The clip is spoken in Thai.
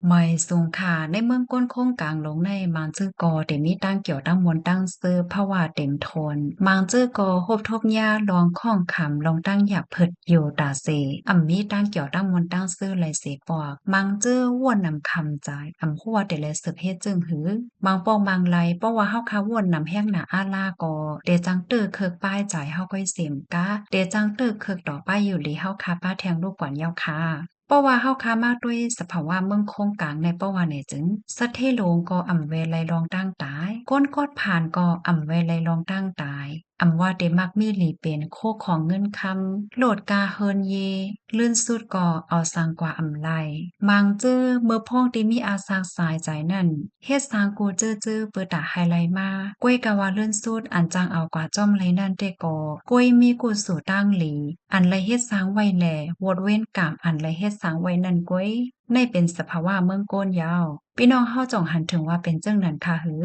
ไม่สูงค่ะในเมืองก้นโค้งกลางลงในบางจื้อกอเต็มมีตั้งเกี่ยวตั้งมวลตั้งซื้อเพราะว่าเต็มทนบางจื้อกอฮบทบหญ้าลองข้องขำลองตั้งอยากเผิดอยู่ตาเสมีตั้งเกี่ยวตั้งมวลตั้งซื้อไหลเสปอกบางจื้อว่วนนำคำจ่ายหัวแต่ละสืบเฮ็ดจึงหือบางปองบางไหลเพราะว่าเฮาคาว่วนนำแห้งหนาอาลากอเดจังตื้อเคิกป้ายจ่ายเฮาก้อยเสียมกะเดจังตื้อเคิกต่อป้ายอยู่หลีเฮาคาป้าแทงลูกกว่านยาวค่ะ เพราะว่าเฮาค้ามาด้วยสภาวะเมืองโคงกลางในเพราะว่าเนี่ยจึงสัตเทโลงก็เวไลลองตั้งตายก้นกอดผ่านก็เวไลลองตั้งตายว่าเดมักมีหลีเป็นโคของเงินคำโหลดกาเฮินเยลื่นสุดก็เอาสังกว่าไลมังจื้อเมื่อพ้องที่มีอาสากสายใจนั่นเฮ็ดสร้างกูจื้อเปิดตาไฮไลท์มาก้วยกะว่าเลื่อนสุดอันจังเอากว่าจ้อมไรนั่นเตก็ก้วยมีกูสู่ตั้งหลีอันไรเฮ็ดสร้างไว้แหล่วดเว้นกามอันไรเฮ็ดสร้างไว้นั่นก้วยในเป็นสภาวะเมืองโกนยาวพี่น้องเฮาจ่องหันถึงว่าเป็นจังนั้นค่ะหือ